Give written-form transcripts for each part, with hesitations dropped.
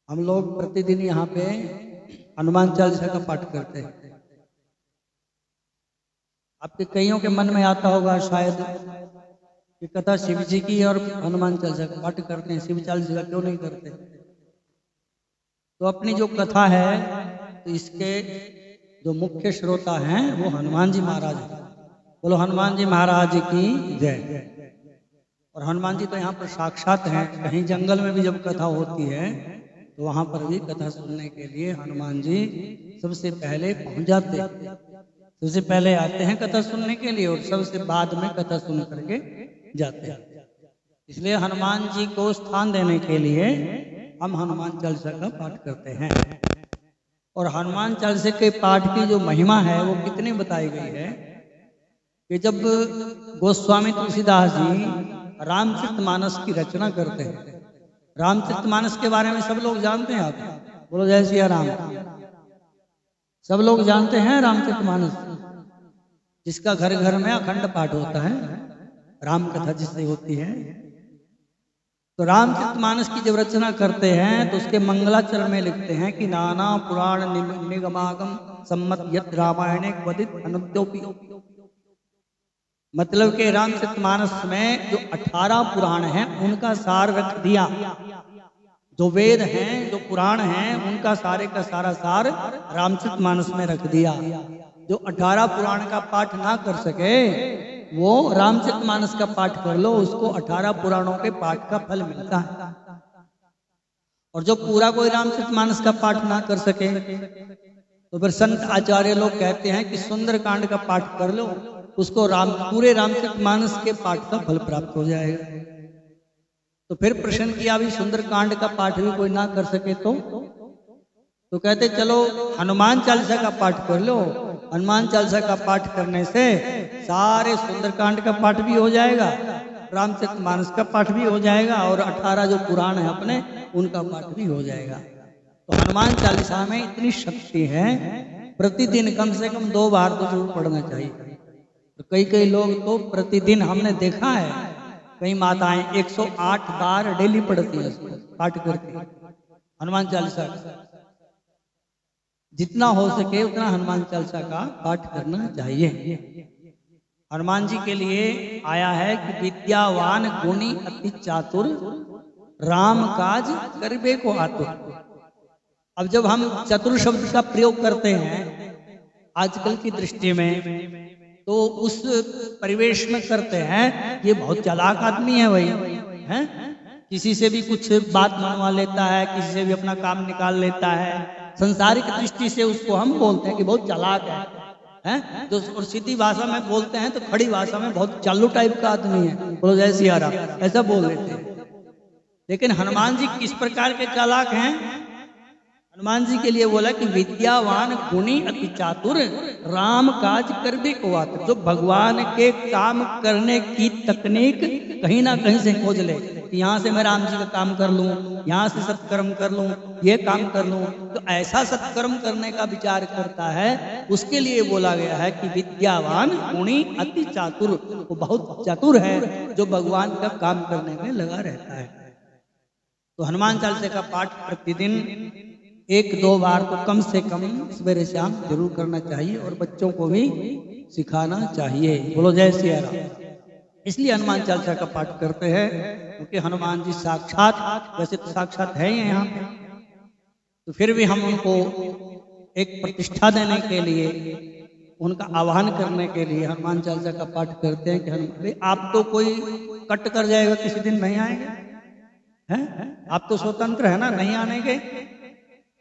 हम लोग प्रतिदिन यहाँ पे हनुमान चालीसा का पाठ करते हैं। आपके कईयों के मन में आता होगा शायद कि कथा शिव जी की और हनुमान चालीसा का पाठ करते हैं, शिव चालीसा क्यों नहीं करते? तो अपनी जो कथा है तो इसके जो मुख्य श्रोता हैं वो हनुमान जी महाराज हैं। बोलो हनुमान जी महाराज की जय। और हनुमान जी तो यहाँ पर साक्षात हैं। कहीं जंगल में भी जब कथा होती है तो वहां पर भी कथा सुनने के लिए हनुमान जी सबसे पहले पहुंच जाते हैं। सबसे पहले आते हैं कथा सुनने के लिए और सबसे बाद में कथा सुन करके जाते हैं। इसलिए हनुमान जी को स्थान देने के लिए हम हनुमान चालीसा का पाठ करते हैं। और हनुमान चालीसा के पाठ की जो महिमा है वो कितनी बताई गई है कि जब गोस्वामी तुलसीदास जी रामचरितमानस की रचना करते हैं। रामचरितमानस के बारे में सब लोग जानते हैं। आप बोलो जय सिया राम। सब लोग जानते हैं रामचरितमानस, जिसका घर घर में अखंड पाठ होता है, राम कथा जिससे होती है। तो रामचरितमानस की जब रचना करते हैं तो उसके मंगलाचरण में लिखते हैं कि नाना पुराण निगमागम सम्मत यत् रामायणे क्वचित् अनुद्योपि। मतलब के रामचरितमानस में जो 18 पुराण हैं उनका सार रख दिया। जो वेद हैं, जो पुराण हैं, उनका सारे का सारा सार रामचरितमानस में रख दिया। जो 18 पुराण का पाठ ना कर सके वो रामचरितमानस का पाठ कर लो, उसको 18 पुराणों के पाठ का फल मिलता है। और जो पूरा कोई रामचरितमानस का पाठ ना कर सके तो फिर संत आचार्य लोग कहते हैं कि सुंदरकांड का पाठ कर लो, उसको पूरे रामचरितमानस के पाठ का फल प्राप्त हो जाएगा। तो फिर प्रश्न किया भी सुंदरकांड का पाठ भी कोई ना कर सके तो कहते चलो हनुमान चालीसा का पाठ कर लो। हनुमान चालीसा का पाठ करने से सारे सुंदरकांड का पाठ भी हो जाएगा, रामचरितमानस का पाठ भी हो जाएगा और 18 जो पुराण है अपने उनका पाठ भी हो जाएगा। तो हनुमान चालीसा में इतनी शक्ति है, प्रतिदिन कम से कम 2 बार तो जरूर पढ़ना चाहिए। तो कई लोग तो प्रतिदिन हमने देखा है, कई माताएं 108 बार डेली पढ़ती है, पाठ करती है हनुमान चालीसा। जितना हो सके उतना हनुमान चालीसा का पाठ करना चाहिए। हनुमान जी के लिए आया है कि विद्यावान गुणी अति चातुर राम काज करबे को आतुर। अब जब हम चतुर शब्द का प्रयोग करते हैं आजकल की दृष्टि में तो उस परिवेश में करते हैं ये बहुत चालाक आदमी है भाई, हैं? किसी से भी कुछ बात मनवा लेता है, किसी से भी अपना काम निकाल लेता है। संसारिक दृष्टि से उसको हम बोलते हैं कि बहुत चालाक है, तो और सीधी भाषा में बोलते हैं तो खड़ी भाषा में बहुत चालू टाइप का आदमी है, बोलो जय सिया राम, ऐसा बोल देते हैं। लेकिन हनुमान जी किस प्रकार के चालाक हैं? हनुमान जी के लिए बोला कि विद्यावान गुणी अति चातुर राम काज करबे को आतुर। जो भगवान के काम करने की तकनीक कहीं ना कहीं से खोज ले कि यहाँ से मैं राम जी का काम कर लूं, यहाँ से सत्कर्म कर लूं, ये काम कर लूं, तो ऐसा सत्कर्म करने का विचार करता है। उसके लिए बोला गया है कि विद्यावान गुणी अति चातुर, वो बहुत चतुर है जो भगवान का काम करने में लगा रहता है। तो हनुमान चालीसा का पाठ प्रतिदिन 1-2 बार तो कम से कम सवेरे शाम जरूर करना चाहिए और बच्चों को भी सिखाना चाहिए। बोलो जय सिया राम। इसलिए हनुमान चालीसा का पाठ करते हैं क्योंकि हनुमान जी साक्षात, वैसे तो साक्षात है ही यहाँ पे, तो फिर भी हम उनको एक प्रतिष्ठा देने के लिए, उनका आह्वान करने के लिए हनुमान चालीसा का पाठ करते हैं कि हनुमान आप तो कोई कट कर जाएगा, किसी दिन नहीं आएंगे, हैं? आप तो स्वतंत्र है ना, नहीं आने के।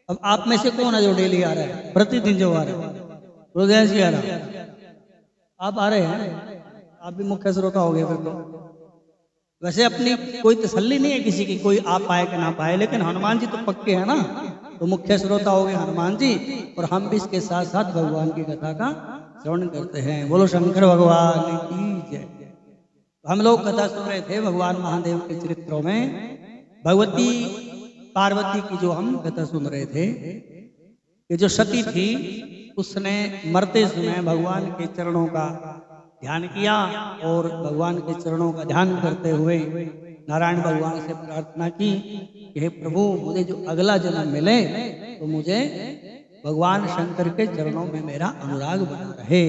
अब आप में से कौन है जो डेली आ रहा है, प्रतिदिन जो आ रहा है? रोजाना से आ रहा है, आप आ रहे हैं, आप भी मुख्य श्रोता हो गए फिर तो। वैसे अपनी कोई तसल्ली नहीं है किसी की, कोई आ पाए कि ना पाए, लेकिन हनुमान जी तो पक्के हैं ना, तो मुख्य श्रोता हो गए हनुमान जी। और हम भी इसके साथ साथ भगवान की कथा का श्रवण करते हैं। बोलो शंकर भगवान की जय। हम लोग कथा सुन रहे थे भगवान महादेव के चरित्रों में, भगवती पार्वती की जो हम कथा सुन रहे थे कि जो सती थी उसने मरते समय भगवान के चरणों का ध्यान किया और भगवान के चरणों का ध्यान करते हुए नारायण भगवान से प्रार्थना की कि हे प्रभु, मुझे जो अगला जन्म मिले तो मुझे भगवान शंकर के चरणों में मेरा अनुराग बना रहे।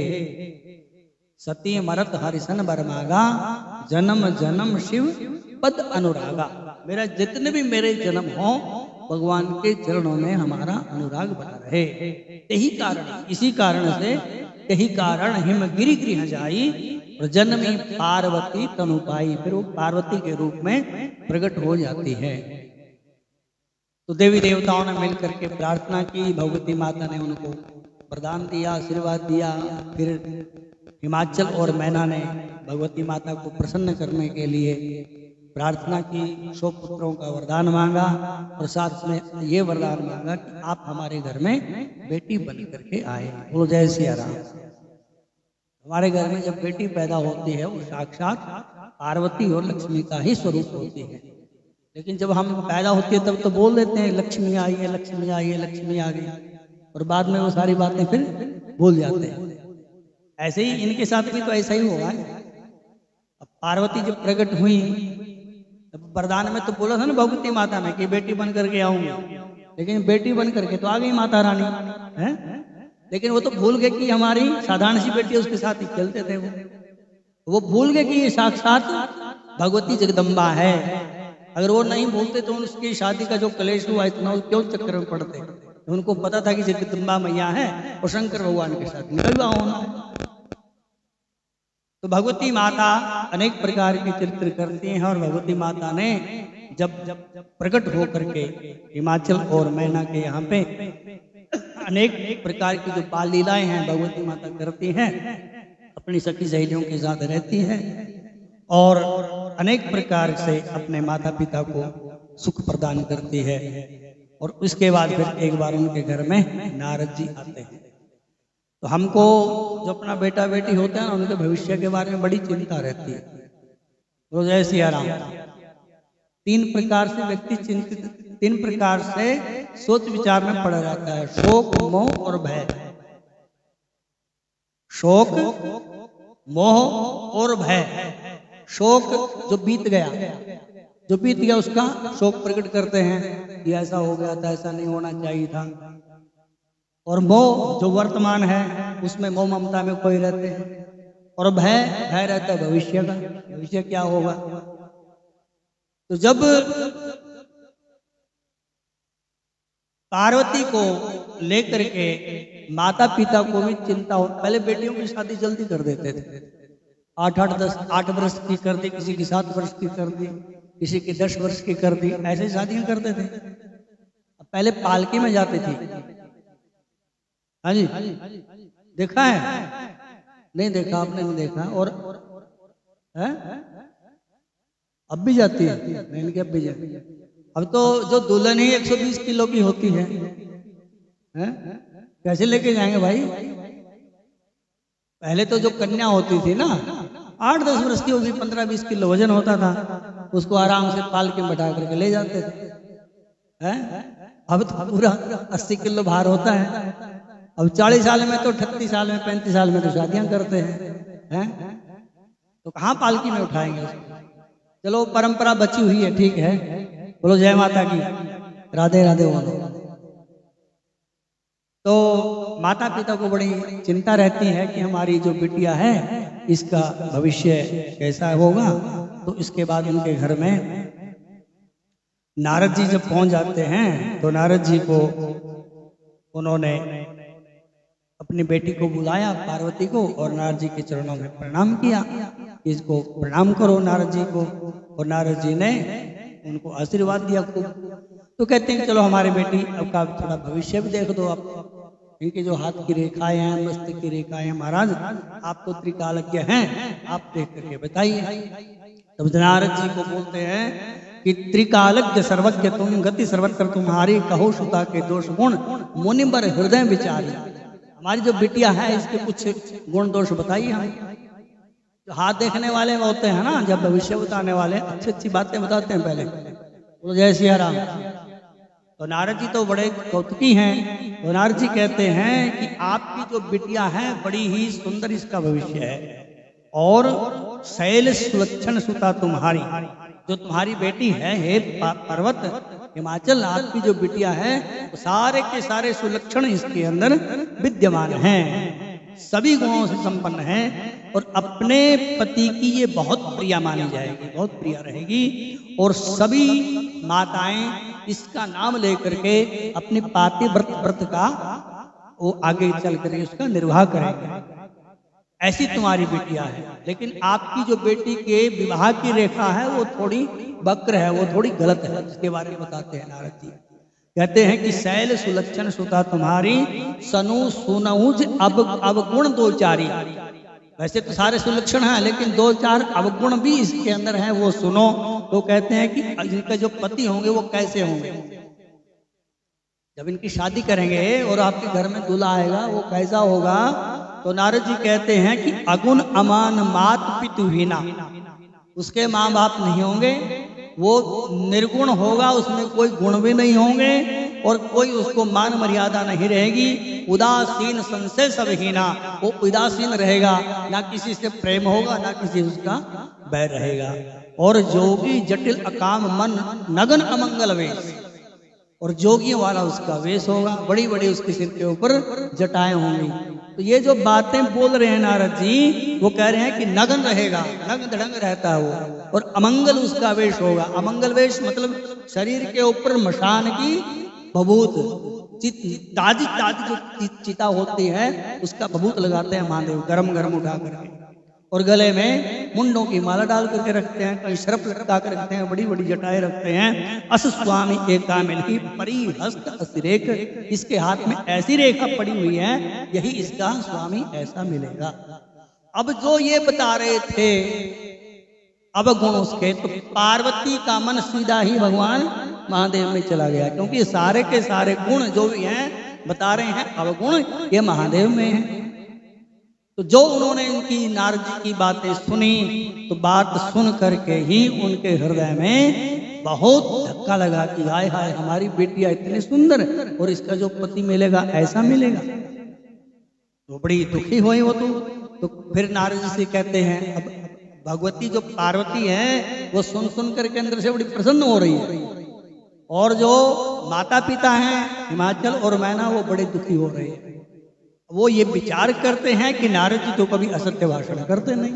सती मरत हरिसन बरमागा, जन्म जन्म शिव पद अनुरागा। मेरा जितने भी मेरे जन्म हो, भगवान के चरणों में हमारा अनुराग बना रहे। यही कारण, इसी कारण से यही कारण हिमगिरि गृह जाई और जन्मी पार्वती तनु पाई। फिर वो पार्वती के रूप में प्रकट हो जाती है। तो देवी देवताओं ने मिलकर के प्रार्थना की, भगवती माता ने उनको वरदान दिया, आशीर्वाद दिया। फिर हिमाचल और मैना ने भगवती माता को प्रसन्न करने के लिए प्रार्थना की, 100 पुत्रों का वरदान मांगा और साथ में ये वरदान मांगा कि आप हमारे घर में बेटी बन करके आए। बोलो जय सिया राम। हमारे घर में जब बेटी पैदा होती है वो साक्षात पार्वती और लक्ष्मी का ही स्वरूप होती है। लेकिन जब हम पैदा होती है तब तो बोल देते हैं लक्ष्मी आई है, लक्ष्मी आई है, लक्ष्मी आ गई, और बाद में वो सारी बातें फिर भूल जाते हैं। ऐसे ही इनके साथ भी तो ऐसा ही होगा। अब पार्वती जब प्रकट हुई तब वरदान में तो बोला था ना भगवती माता ने कि बेटी बन करके आऊंगी, लेकिन बेटी बन करके तो आ गई माता रानी है। लेकिन वो तो भूल गए कि हमारी साधारण सी बेटी उसके साथ ही खेलते थे। वो भूल गए कि ये साक्षात भगवती जगदम्बा है। अगर वो नहीं भूलते तो उसकी शादी का जो कलेश हुआ इतना क्यों चक्कर में पड़ते। तो उनको पता था कि जगदम्बा मैया है और शंकर भगवान के साथ निकल हुआ होना। तो भगवती माता अनेक प्रकार के चरित्र करती हैं और भगवती माता ने जब प्रकट होकर के हिमाचल और मैना के यहाँ पे अनेक प्रकार की जो बाल लीलाएं हैं भगवती माता करती हैं, अपनी सखी सहेलियों के साथ रहती हैं और अनेक प्रकार से अपने माता पिता को सुख प्रदान करती है। और उसके बाद फिर एक बार उनके घर में नारद जी आते हैं। तो हमको जो अपना बेटा बेटी होता है ना, उनके भविष्य के बारे में बड़ी चिंता रहती है। तो जय सिया राम। 3 प्रकार से व्यक्ति चिंतित, 3 प्रकार से सोच विचार में पड़ा रहता है, शोक, मोह और भय। शोक, मोह और भय। शोक जो बीत गया उसका शोक प्रकट करते हैं कि ऐसा हो गया था, ऐसा नहीं होना चाहिए था। और मोह जो वर्तमान है उसमें मोह ममता में खोए रहते हैं। और भय रहता है भविष्य का, भविष्य क्या होगा। तो जब पार्वती को लेकर के माता पिता को भी चिंता हो, पहले बेटियों की शादी जल्दी कर देते थे। 8 वर्ष की कर दी, किसी की 7 वर्ष की कर दी, किसी की 10 वर्ष की कर दी, ऐसे शादियां करते थे। पहले पालकी में जाती थी। हाँ जी, देखा है? नहीं देखा, आपने नहीं देखा। और है? अब भी जाती है, नहीं कि अब भी जाती है। अब तो जो दुल्हन ही 120 किलो की होती है, कैसे लेके जाएंगे भाई? पहले तो जो कन्या होती थी ना, 8-10 वर्ष की होगी, 15-20 किलो वजन होता था, उसको आराम से पालकी में बैठा करके ले जाते थे। अब तो पूरा 80 किलो भार होता है। अब 40 साल में तो 38 साल में 35 साल में तो शादियां करते हैं। तो कहाँ पालकी में उठाएंगे उसको? चलो परंपरा बची हुई है, ठीक है। बोलो जय माता की, राधे राधे बोलो। तो माता पिता को बड़ी चिंता रहती है कि हमारी जो बिटिया है इसका भविष्य कैसा होगा। तो इसके बाद उनके घर में नारद जी जब पहुंच जाते हैं तो नारद जी को उन्होंने अपनी बेटी को बुलाया, पार्वती को, और नारद जी के चरणों में प्रणाम किया। इसको प्रणाम करो नारद जी को। और नारद जी ने उनको आशीर्वाद दिया खूब। तो कहते हैं चलो हमारे बेटी अब का थोड़ा भविष्य भी देख दो। आप इनके जो हाथ की रेखाएं हैं, मस्तक की रेखाएं हैं, महाराज आप तो त्रिकालज्ञ हैं, आप देख करके बताइए। तब नारद जी को बोलते हैं कि त्रिकालज्ञ सर्वज्ञ तुम, गति सर्वत्र तुम्हारी, कहो सुता के दोष गुण, मुनिबर हृदय विचारी। हमारी जो बिटिया है इसके कुछ गुण दोष बताइए हमें। जो हाथ देखने वाले होते हैं ना, जब भविष्य बताने वाले अच्छी अच्छी बातें बताते हैं पहले। तो जय सिया राम। तो नारद जी तो बड़े कौतुकी हैं। तो नारद जी कहते हैं कि आपकी जो बिटिया है बड़ी ही सुंदर इसका भविष्य है, और शैल सुलक्षण सुता तुम्हारी, जो तुम्हारी बेटी है हे पर्वत हिमाचल, आपकी जो बिटिया है वो सारे के सारे सुलक्षण इसके अंदर विद्यमान हैं, सभी गुणों से संपन्न है और अपने पति की ये बहुत प्रिय मानी जाएगी, बहुत प्रिय रहेगी। और सभी माताएं इसका नाम लेकर के अपने व्रत का वो आगे चल कर उसका निर्वाह करेंगे। ऐसी तुम्हारी बिटिया है। लेकिन आपकी जो बेटी के विवाह की रेखा है वो थोड़ी वक्र है, वो थोड़ी गलत है, जिसके बारे में बताते हैं नारद जी। कहते हैं कि शैल सुलक्षण सुता तुम्हारी, सनु सुनहुज अवगुण दो चारी। वैसे तो सारे सुलक्षण हैं, लेकिन दो चार अवगुण भी इसके अंदर हैं, वो सुनो। तो कहते हैं कि इनके जो पति होंगे वो कैसे होंगे, जब इनकी शादी करेंगे और आपके घर में दूल्हा आएगा वो कैसा होगा। तो नारद जी कहते हैं कि अगुण अमान मात पितुहीना, उसके माँ बाप नहीं होंगे, वो निर्गुण होगा, उसमें कोई गुण भी नहीं होंगे और कोई उसको मान मर्यादा नहीं रहेगी। उदासीन संशय सबहीना, वो उदासीन रहेगा, ना किसी से प्रेम होगा ना किसी उसका बैर रहेगा। और जोगी जटिल अकाम मन नगन अमंगल वेश, और जोगियों वाला उसका वेश होगा, बड़ी बड़ी उसके सिर के ऊपर जटाएं होंगी। तो ये जो बातें बोल रहे हैं नारद जी, वो कह रहे हैं कि नगन रहेगा, नग धड़ंग रहता है वो, और अमंगल उसका वेश होगा। अमंगल वेश मतलब शरीर के ऊपर मशान की भभूत, ताजी ताजी जो चिता होती है उसका भभूत लगाते हैं महादेव, गरम गरम उठा करके, और गले में मुंडों की माला डाल करके रखते हैं, कहीं शरप लटका कर रखते हैं, बड़ी बड़ी जटाएं रखते हैं। अस स्वामी एका मिलकी परी हस्त असिरेक, इसके हाथ में ऐसी रेखा पड़ी हुई है, यही इसका स्वामी ऐसा मिलेगा। अब जो ये बता रहे थे अब गुण उसके, तो पार्वती का मन सीधा ही भगवान महादेव में चला गया, क्योंकि सारे के सारे गुण जो भी हैं बता रहे हैं अवगुण ये महादेव में है। तो जो उन्होंने इनकी नारद जी की बातें सुनी, तो बात सुन करके ही उनके हृदय में बहुत धक्का लगा कि हाय हाय हमारी बेटियां इतनी सुंदर और इसका जो पति मिलेगा ऐसा मिलेगा। तो बड़ी दुखी हुई वो। तो फिर नारद जी से कहते हैं, अब भगवती जो पार्वती है वो सुन सुन करके अंदर से बड़ी प्रसन्न हो रही है, और जो माता पिता हैं हिमाचल और मैना वो बड़े दुखी हो रहे हैं। वो ये विचार करते हैं कि नारद जी तो कभी असत्य भाषण करते नहीं,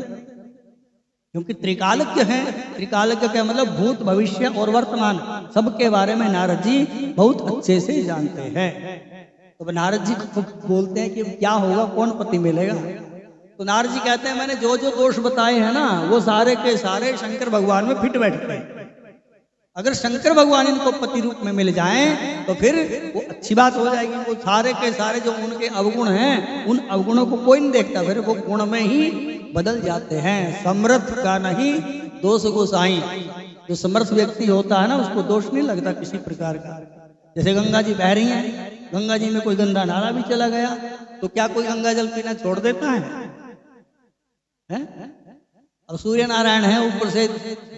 क्योंकि त्रिकालज्ञ हैं। त्रिकालज्ञ का मतलब भूत भविष्य और वर्तमान सबके बारे में नारद जी बहुत अच्छे से जानते हैं। तो नारद जी बोलते हैं कि क्या होगा, कौन पति मिलेगा। तो नारद जी कहते हैं मैंने जो जो दोष बताए हैं ना वो सारे के सारे शंकर भगवान में फिट बैठते हैं। अगर शंकर भगवान इनको पति रूप में मिल जाएं तो फिर वो अच्छी बात हो जाएगी। वो सारे के सारे जो उनके अवगुण हैं उन अवगुणों को कोई नहीं देखता, फिर वो गुण में ही बदल जाते हैं। समर्थ का नहीं दोष गोसाई, जो समर्थ व्यक्ति होता है ना उसको दोष नहीं लगता किसी प्रकार का। जैसे गंगा जी बह रही हैं, गंगा जी में कोई गंदा नाला भी चला गया तो क्या कोई गंगा जल पीना छोड़ देता है? अब सूर्य नारायण है, ऊपर से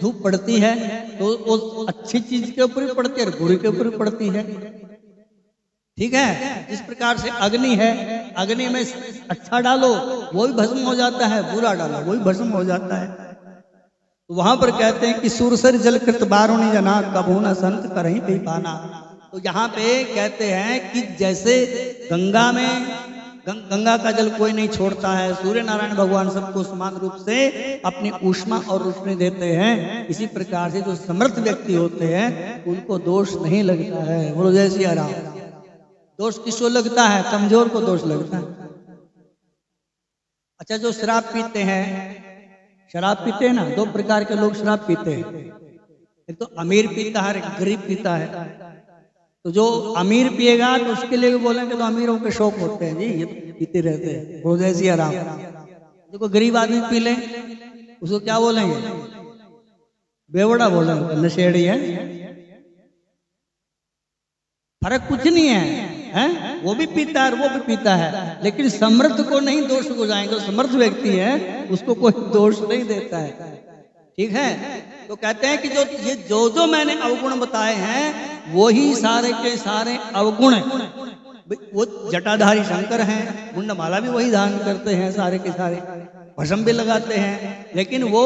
धूप पड़ती है तो वो अच्छी चीज के ऊपर ही पड़ती है और बुरी के ऊपर ही पड़ती है। ठीक है, जिस प्रकार से अग्नि है, अग्नि में अच्छा डालो वो भी भस्म हो जाता है, बुरा डालो वो भी भस्म हो जाता है। तो वहां पर कहते हैं कि सुरसर जल कृत बारुणी जना कबू न संत करहीं भी पाना। तो यहाँ पे कहते हैं कि जैसे गंगा में गंगा का जल कोई नहीं छोड़ता है, सूर्य नारायण भगवान सबको समान रूप से अपनी ऊष्मा और रोशनी देते हैं, इसी प्रकार से जो समर्थ व्यक्ति होते हैं उनको दोष नहीं लगता है। बोलो जय सिया राम। दोष किसको लगता है? कमजोर को दोष लगता है। अच्छा, जो शराब पीते हैं, शराब पीते हैं ना, दो प्रकार के लोग शराब पीते हैं, एक तो अमीर पीता है, एक गरीब पीता है। तो जो अमीर पिएगा तो उसके लिए भी बोलेंगे तो अमीरों के शौक होते हैं जी, ये तो पीते रहते हैं। हो जैसी आराम। देखो गरीब आदमी पी ले उसको क्या बोलेंगे? बेवड़ा बोलेंगे, नशेड़ी है। फर्क कुछ नहीं है, वो भी पीता है और वो भी पीता है, लेकिन समर्थ को नहीं दोष को जाएंगे। समर्थ व्यक्ति है उसको कोई दोष नहीं देता है। ठीक है, तो कहते हैं कि जो मैंने अवगुण बताए हैं वो ही सारे के सारे अवगुण हैं। वो जटाधारी शंकर हैं, मुंडमाला भी वही धारण करते हैं, सारे के सारे भस्म भी लगाते हैं, लेकिन वो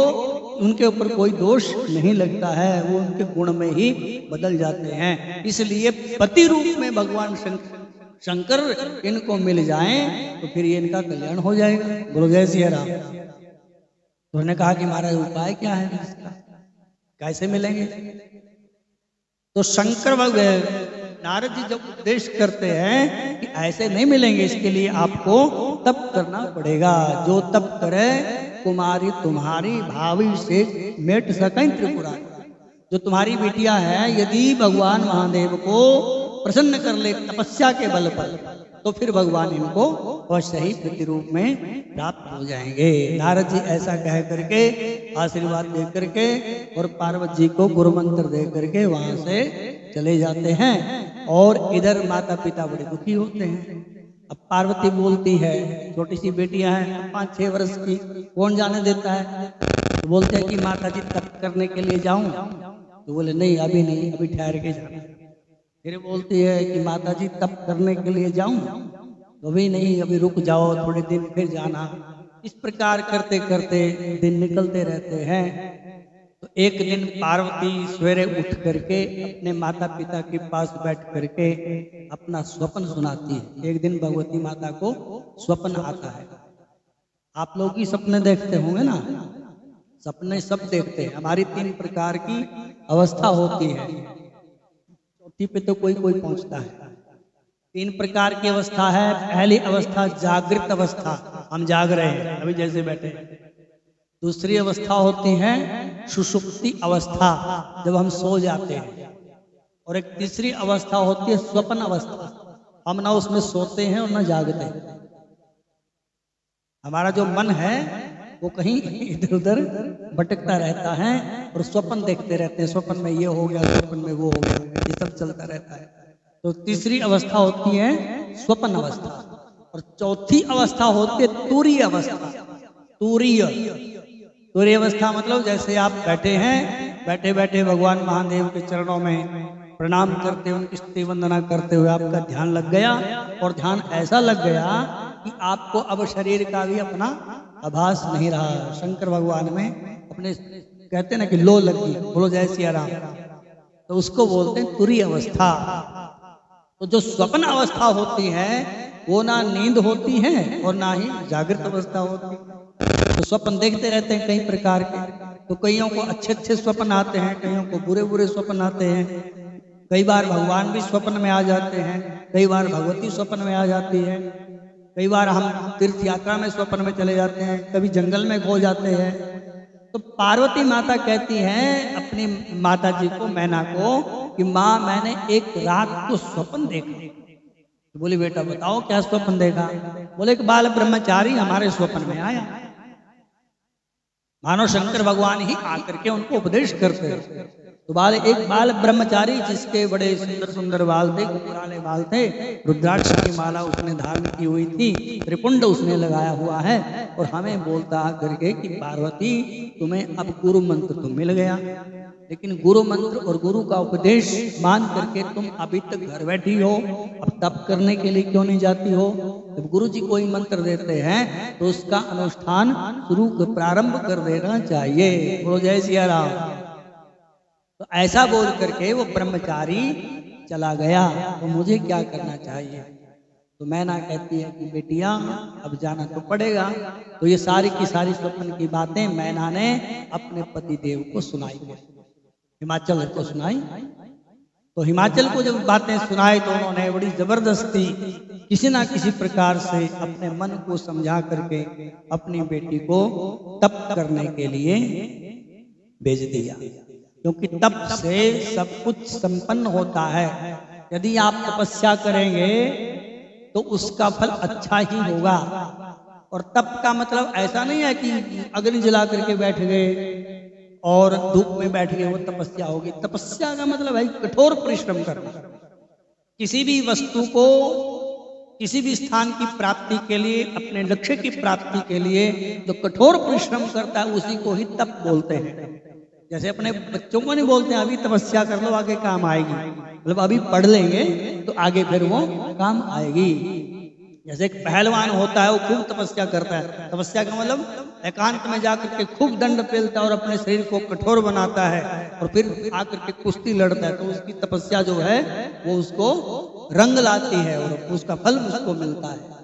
उनके ऊपर कोई दोष नहीं लगता है, वो उनके गुण में ही बदल जाते हैं। इसलिए पति रूप में भगवान शंकर इनको मिल जाएं तो फिर ये इनका कल्याण हो जाएगा। बोलो जय सिया राम। तो उन्होंने कहा कि महाराज उपाय क्या है इसका, कैसे मिलेंगे? तो शंकर भगवान नारद जी जब उपदेश करते हैं कि ऐसे नहीं मिलेंगे, इसके लिए आपको तप करना पड़ेगा। जो तप करे कुमारी तुम्हारी भावी से मेट सकें त्रिपुरारी। जो तुम्हारी बिटिया है यदि भगवान महादेव को प्रसन्न कर ले तपस्या के बल पर, तो फिर भगवान इनको अवश्य ही प्रतिरूप में प्राप्त हो जाएंगे। नारद जी ऐसा कह करके आशीर्वाद दे करके और पार्वती जी को गुरु मंत्र दे करके वहां से चले जाते हैं। और इधर माता पिता बड़े दुखी होते हैं। अब पार्वती बोलती है, छोटी सी बेटियां हैं 5-6 वर्ष की, कौन जाने देता है? तो बोलते हैं कि माता जी तप करने के लिए जाऊं? तो बोले नहीं अभी नहीं, अभी ठहर के जाना। फिर बोलती है कि माता जी तप करने के लिए जाऊं? तो अभी नहीं, अभी रुक जाओ थोड़े दिन फिर जाना। इस प्रकार करते करते दिन निकलते रहते हैं। तो एक दिन पार्वती सवेरे उठ करके अपने माता पिता के पास बैठ करके अपना स्वप्न सुनाती है। एक दिन भगवती माता को स्वप्न आता है। आप लोग ही सपने देखते होंगे ना, सपने सब देखते हैं। हमारी 3 प्रकार की अवस्था होती है, चौथी पे तो कोई कोई पहुंचता है। 3 प्रकार की अवस्था है। पहली अवस्था जागृत अवस्था, हम जाग रहे हैं अभी जैसे बैठे। दूसरी अवस्था होती है सुषुप्ति अवस्था, जब हम सो जाते हैं। और एक तीसरी अवस्था होती है स्वप्न अवस्था, हम ना उसमें सोते हैं और ना जागते हैं। हमारा जो मन है वो कहीं इधर उधर भटकता रहता है और स्वप्न देखते रहते हैं। स्वप्न में ये हो गया, स्वप्न में वो हो गया, ये सब चलता रहता है। तो तीसरी अवस्था होती है स्वप्न अवस्था। और चौथी अवस्था होती है तुरीय अवस्था। तुरीय अवस्था मतलब जैसे आप बैठे हैं, बैठे बैठे भगवान महादेव के चरणों में प्रणाम करते हुए, उनकी स्तुति वंदना करते हुए आपका ध्यान लग गया। और ध्यान ऐसा लग गया कि आपको अब शरीर का भी अपना आभास नहीं रहा। शंकर भगवान में अपने कहते ना कि लो लगी। बोलो जय सिया राम। तो उसको बोलते हैं तुरीय अवस्था। तो जो स्वप्न अवस्था होती है वो ना नींद होती है और ना ही जागृत अवस्था होती है। तो स्वप्न देखते रहते हैं कई प्रकार के। तो कईयों को अच्छे अच्छे स्वप्न आते हैं, कईयों को बुरे बुरे स्वप्न आते हैं। कई बार भगवान भी स्वप्न में आ जाते हैं, कई बार भगवती स्वप्न में आ जाती है, कई बार हम तीर्थ यात्रा में स्वप्न में चले जाते हैं, कभी जंगल में खो जाते हैं। तो पार्वती माता कहती हैं अपनी माता जी को, मैना को, कि माँ मैंने एक रात को स्वप्न देखा। तो बोली बेटा बताओ क्या स्वप्न देखा? बोले एक बाल ब्रह्मचारी हमारे स्वप्न में आया। मानो शंकर भगवान ही आकर के उनको उपदेश करते हैं। तो एक बाल ब्रह्मचारी जिसके बड़े सुंदर सुंदर बाल थे, पुराने बाल थे, रुद्राक्ष की माला उसने धारण की हुई थी, त्रिपुंड उसने लगाया हुआ है, और हमें बोलता करके कि पार्वती तुम्हें अब गुरु मंत्र तो मिल गया, लेकिन गुरु मंत्र और गुरु का उपदेश मान करके तुम अभी तक घर बैठी हो, अब तप करने के लिए क्यों नहीं जाती हो? जब गुरु जी कोई मंत्र देते हैं तो उसका अनुष्ठान शुरू प्रारंभ कर देना चाहिए। बोलो जय सिया राम। तो ऐसा बोल करके वो ब्रह्मचारी चला गया। तो मुझे क्या करना चाहिए? तो मैना कहती है कि बेटिया अब जाना तो पड़ेगा। तो ये सारी की सारी स्वप्न की बातें मैना ने अपने पति देव को सुनाई, हिमाचल को सुनाई। तो हिमाचल को जब बातें सुनाई तो उन्होंने बड़ी जबरदस्ती किसी ना किसी प्रकार से अपने मन को समझा करके अपनी बेटी को तप करने के लिए भेज दिया, क्योंकि तप से सब कुछ संपन्न होता है। यदि आप तपस्या करेंगे तो उसका फल अच्छा ही होगा। और तप का मतलब ऐसा नहीं है कि अग्नि जला करके बैठ गए और धूप में बैठ गए वो तपस्या होगी। तपस्या का मतलब है कठोर परिश्रम करना। किसी भी वस्तु को, किसी भी स्थान की प्राप्ति के लिए, अपने लक्ष्य की प्राप्ति के लिए जो कठोर परिश्रम करता है उसी को ही तप बोलते हैं। जैसे अपने बच्चों को नहीं बोलते अभी तपस्या कर लो आगे काम आएगी, मतलब अभी पढ़ लेंगे तो आगे फिर वो काम आएगी। जैसे एक पहलवान होता है, वो खूब तपस्या करता है, तपस्या का मतलब एकांत में जाकर के खूब दंड पेलता है और अपने शरीर को कठोर बनाता है और फिर आकर के कुश्ती लड़ता है, तो उसकी तपस्या जो है वो उसको रंग लाती है और उसका फल उसको मिलता है।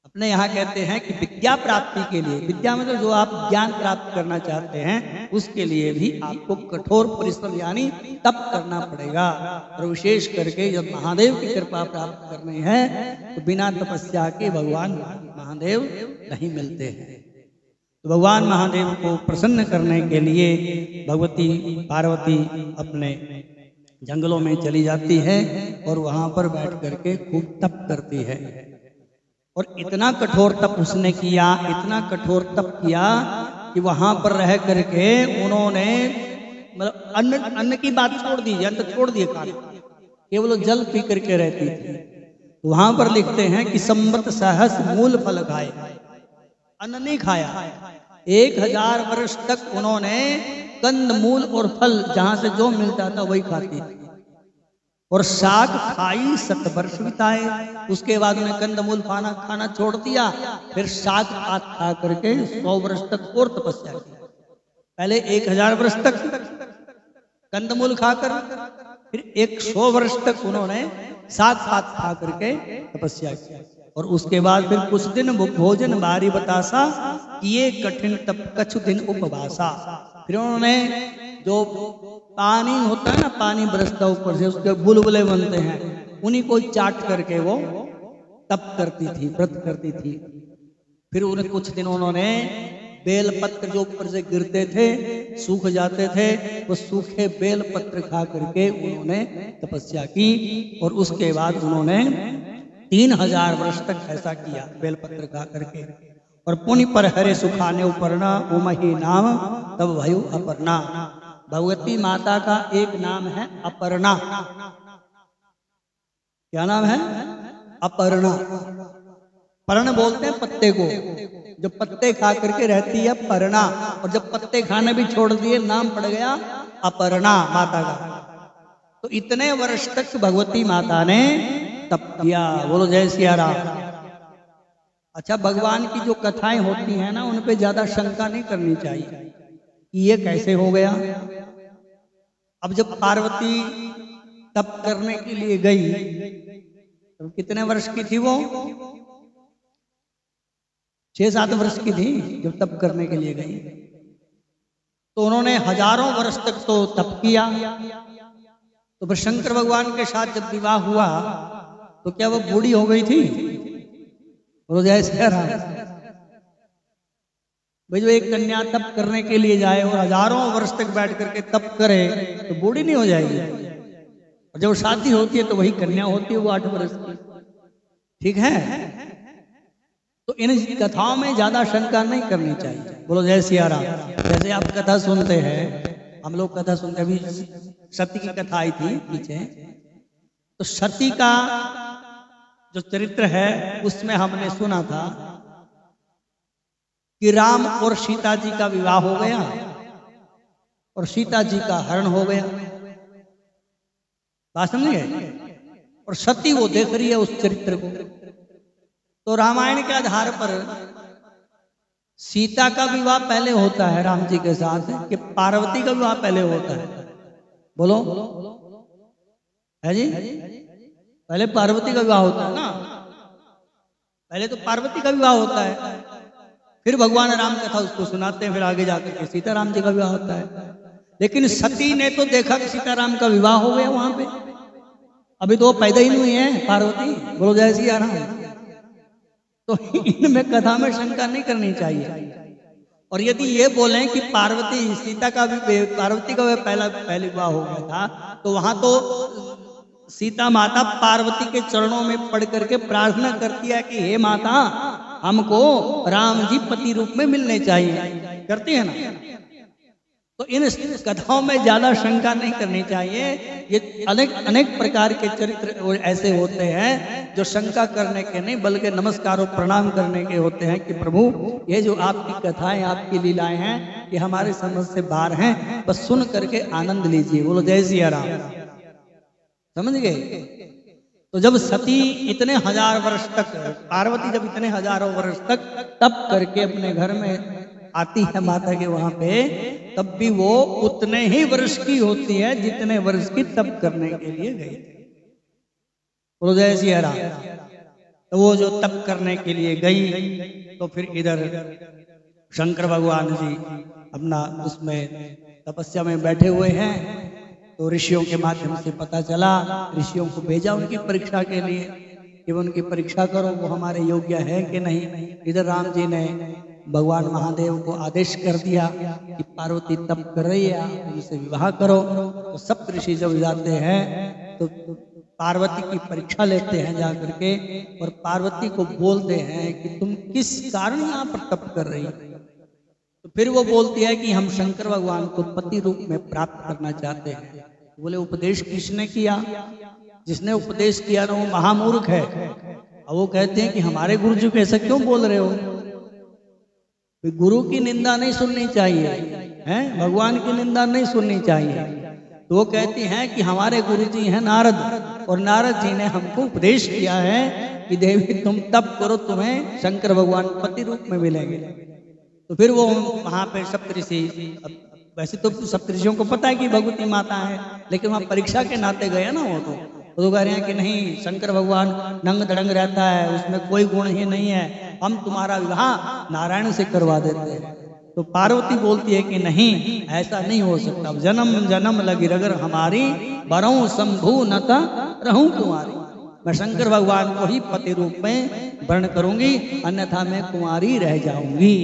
अपने यहाँ कहते हैं कि विद्या प्राप्ति के लिए, विद्या मतलब जो आप ज्ञान प्राप्त करना चाहते हैं उसके लिए भी आपको कठोर परिश्रम यानी तप करना पड़ेगा। और विशेष करके जब महादेव की कृपा प्राप्त करनी है तो बिना तपस्या के भगवान महादेव नहीं मिलते हैं। तो भगवान महादेव को प्रसन्न करने के लिए भगवती पार्वती अपने जंगलों में चली जाती है और वहां पर बैठ करके खूब तप करती है। और इतना कठोर तप उसने किया, इतना कठोर तप किया कि वहां पर रह करके उन्होंने मतलब अन्न की बात छोड़ दीजिए, अन्न छोड़ दिए खाना, केवल जल पी करके रहती थी। वहां पर लिखते हैं कि संवत सहस मूल फल खाए, अन्न नहीं खाया। 1000 वर्ष तक उन्होंने कंद मूल और फल जहां से जो मिलता था वही खाती थी और साग खाई 7 वर्ष बिताए। उसके बाद में कंदमूल खाना छोड़ दिया, फिर साग पात खा करके 100 वर्ष तक और तपस्या की। पहले 1000 वर्ष तक कंदमूल खाकर, फिर 100 वर्ष तक उन्होंने साग पात खा करके तपस्या की और उसके बाद फिर कुछ दिन भोजन बारी बतासा किए कठिन तप कछु दिन उपवासा। फिर उन्होंने जो पानी होता है ना, पानी बरसता ऊपर से, उसके बुलबुले बनते हैं, उन्हीं को चाट करके वो तप करती थी, व्रत करती थी। फिर उन्हें कुछ दिन उन्होंने बेल पत्र जो ऊपर से गिरते थे सूख जाते थे, वो सूखे बेल पत्र खा करके उन्होंने तपस्या की और उसके बाद उन्होंने 3000 वर्ष तक ऐसा किया बेल पत्र खा करके। और पुण्य पर हरे सुखाने उपरना उमही नाम तब भयु अपर्णा। भगवती माता का एक नाम है अपर्णा। क्या नाम है? अपर्णा। पर्ण बोलते हैं पत्ते को, जो पत्ते खा करके रहती है पर्णा, और जब पत्ते खाने भी छोड़ दिए नाम पड़ गया अपर्णा माता का। तो इतने वर्ष तक भगवती माता ने तप किया। बोलो जय सिया राम। अच्छा, भगवान की जो कथाएं होती हैं ना, उन पे ज्यादा शंका नहीं करनी चाहिए कि ये कैसे हो गया। अब जब पार्वती तप करने के लिए गई तो कितने वर्ष की थी वो? 6-7 वर्ष की थी जब तप करने के लिए गई। तो उन्होंने हजारों वर्ष तक तो तप किया। तो फिर शंकर भगवान के साथ जब विवाह हुआ तो क्या वो बूढ़ी हो गई थी? बोलो जय श्री राम। भाई जो एक कन्या तप करने के लिए जाए और हजारों वर्ष तक बैठ करके तप करे तो बूढ़ी नहीं हो जाएगी? और जब शादी होती है तो वही कन्या होती है, वो 8 वर्ष की। ठीक है, तो इन कथाओं में ज्यादा शंका नहीं करनी चाहिए। बोलो जय सिया राम। जैसे आप कथा सुनते हैं, हम लोग कथा सुनते, अभी सती की कथा आई थी पीछे, तो सती का जो चरित्र है उसमें हमने सुना था कि राम और सीता जी का विवाह हो गया और सीता जी का हरण हो गया। बात समझिए? और सती वो देख रही है उस चरित्र को। तो रामायण के आधार पर सीता का विवाह पहले होता है राम जी के साथ कि पार्वती का विवाह पहले होता है? बोलो है जी? पहले पार्वती का विवाह होता है ना, पहले तो पार्वती का विवाह होता है, फिर भगवान राम कथा उसको सुनाते हैं, फिर आगे जाकर के सीताराम जी का विवाह होता है। लेकिन सती ने तो देखा कि सीताराम का विवाह हो गया वहां पे, अभी तो वो पैदा ही नहीं है पार्वती। बोलो जय सिया राम। तो इनमें कथा में शंका नहीं करनी चाहिए। और यदि ये बोलें कि पार्वती सीता का भी, पार्वती का पहले विवाह हो गया था, तो वहां तो सीता माता पार्वती के चरणों में पड़ करके प्रार्थना करती है कि हे माता, हमको राम जी पति रूप में मिलने चाहिए, करती है ना। तो इन कथाओं में ज्यादा शंका नहीं करनी चाहिए। ये अनेक प्रकार के चरित्र ऐसे होते हैं जो शंका करने के नहीं बल्कि नमस्कार और प्रणाम करने के होते हैं कि प्रभु ये जो आपकी कथाएं, आपकी लीलाएं हैं, ये हमारे समझ से बाहर हैं, बस सुन करके आनंद लीजिए। बोलो जय सिया राम। समझ गए? तो जब सती इतने हजार वर्ष तक, पार्वती जब इतने हजारों वर्ष तक तप करके अपने घर में आती है माता के वहां पे, तब भी वो उतने ही वर्ष की होती है जितने वर्ष की तप करने के लिए गई थी। बोलो जय सिया राम। तो वो जो तप करने के लिए गई, तो फिर इधर शंकर भगवान जी अपना उसमें तपस्या में बैठे हुए हैं। तो ऋषियों के माध्यम से पता चला, ऋषियों को भेजा उनकी परीक्षा के लिए कि उनकी परीक्षा करो वो हमारे योग्य है कि नहीं। इधर राम जी ने भगवान महादेव को आदेश कर दिया कि पार्वती तप कर रही है, आप उनसे विवाह करो। तो सब ऋषि जब जाते हैं तो पार्वती की परीक्षा लेते हैं जा करके, और पार्वती को बोलते हैं कि तुम किस कारण यहाँ पर तप कर रही हो। तो फिर वो बोलती है कि हम शंकर भगवान को पति रूप में प्राप्त करना चाहते हैं। बोले उपदेश किसने किया? जिसने उपदेश किया ना वो महामूर्ख है। और वो कहते हैं कि हमारे गुरु जी को ऐसा क्यों बोल रहे हो? गुरु की निंदा नहीं सुननी चाहिए, हैं? भगवान की निंदा नहीं सुननी चाहिए। तो वो कहती हैं कि हमारे गुरु जी हैं नारद, और नारद जी ने हमको उपदेश किया है कि देवी तुम तप करो, तुम्हें शंकर भगवान पति रूप में मिलेंगे। तो फिर वो वहां पे सप्तऋषि, वैसे तो सप्तऋषियों को पता है कि भगवती माता है, लेकिन वहां परीक्षा के नाते गए ना वो तो कह रहे हैं कि नहीं, शंकर भगवान नंग दड़ंग रहता है, उसमें कोई गुण ही नहीं है, हम तुम्हारा विवाह नारायण से करवा देते हैं। तो पार्वती बोलती है कि नहीं, ऐसा नहीं हो सकता, जन्म जन्म लगी रगर हमारी, बरऊं शंभु नता रहूं कुमारी। मैं शंकर भगवान को ही पति रूप में वर्ण करूंगी, अन्यथा मैं कुमारी रह जाऊंगी।